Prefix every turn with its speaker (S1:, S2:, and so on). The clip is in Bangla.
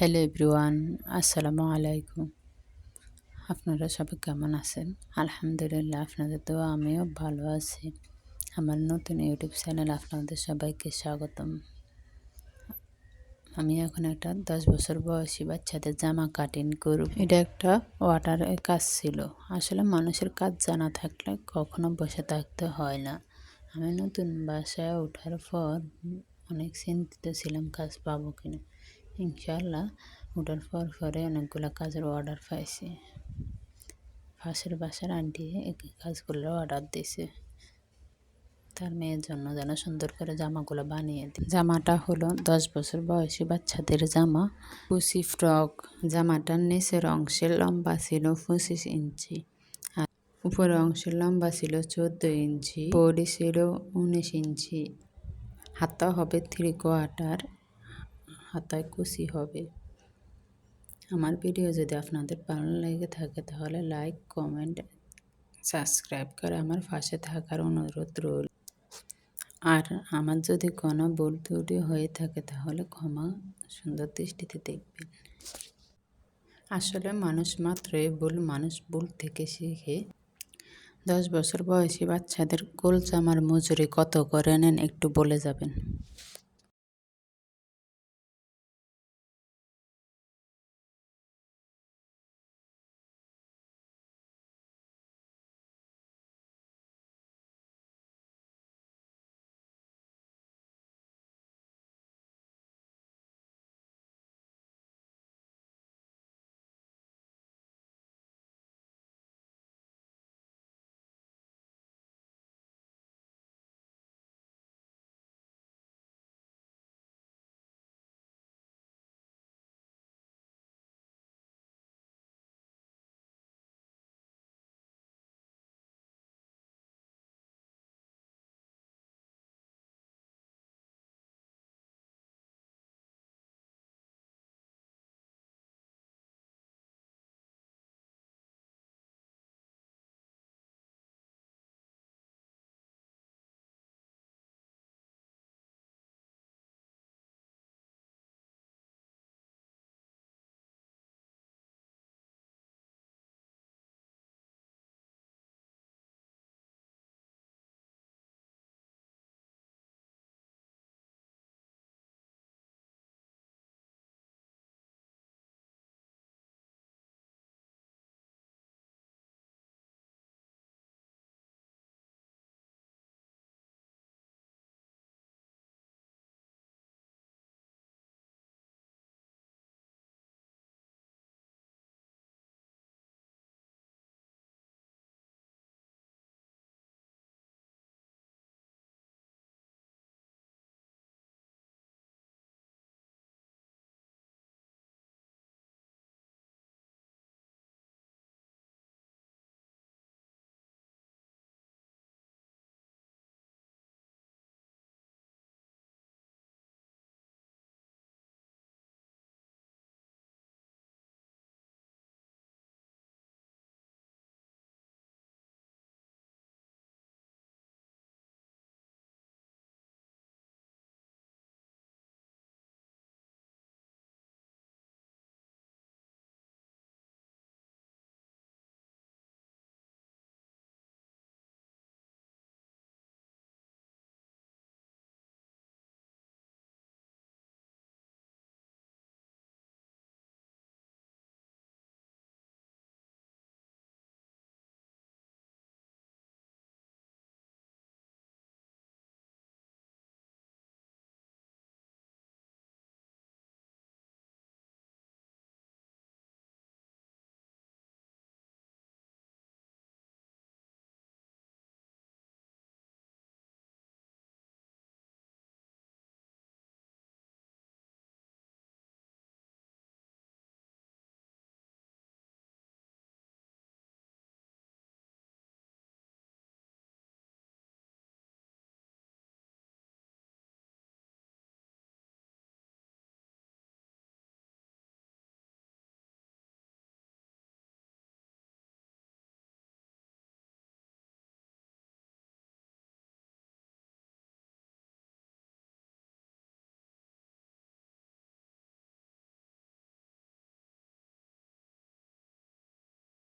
S1: হ্যালো এভরিওয়ান, আসসালামু আলাইকুম। আপনারা সবাই কেমন আছেন? আলহামদুলিল্লাহ, আপনাদের দোয়া আমিও ভালো আছি। আমার নতুন ইউটিউব চ্যানেল আপনাদের সবাইকে স্বাগতম। আমি এখন একটা 10 বছর বয়সী বাচ্চাদের জামা কাটিং করব। এটা একটা ওয়াটারের কাজ ছিল। আসলে মানুষের কাজ জানা থাকলে কখনো বসে থাকতে হয় না। আমি নতুন বাসায় ওঠার পর অনেক চিন্তিত ছিলাম কাজ পাবো কিনা। ইনশাআল্লাহ ওঠার পরে অনেকগুলো কাজের অর্ডার পাইছি। পাশের বাসার আন্টি এই কাজগুলো অর্ডার দিয়েছে তার মেয়ের জন্য, যেন সুন্দর করে জামাগুলো বানিয়ে দিই। জামাটা হলো 10 বছর বয়সী বাচ্চাদের জামা, কুচি ফ্রক। জামাটার নিচের অংশের লম্বা ছিল 25 ইঞ্চি, আর উপরের অংশের লম্বা ছিল 14 ইঞ্চি, বডি ছিল 19 ইঞ্চি। হাতা হবে 3/4, হাতায় কুচি হবে। আমার ভিডিও যদি আপনাদের ভালো লেগে থাকে তাহলে লাইক, কমেন্ট, সাবস্ক্রাইব করে আমার পাশে থাকার অনুরোধ রইল। আর আমার যদি কোনো ভুল ত্রুটি হয়ে থাকে তাহলে ক্ষমা সুন্দর দৃষ্টিতে দেখবেন। আসলে মানুষ মাত্রই ভুল, মানুষ ভুল থেকে শিখে। 10 বছর বয়সী বাচ্চাদের গোল জামার মজুরি কত করে নেন একটু বলে যাবেন?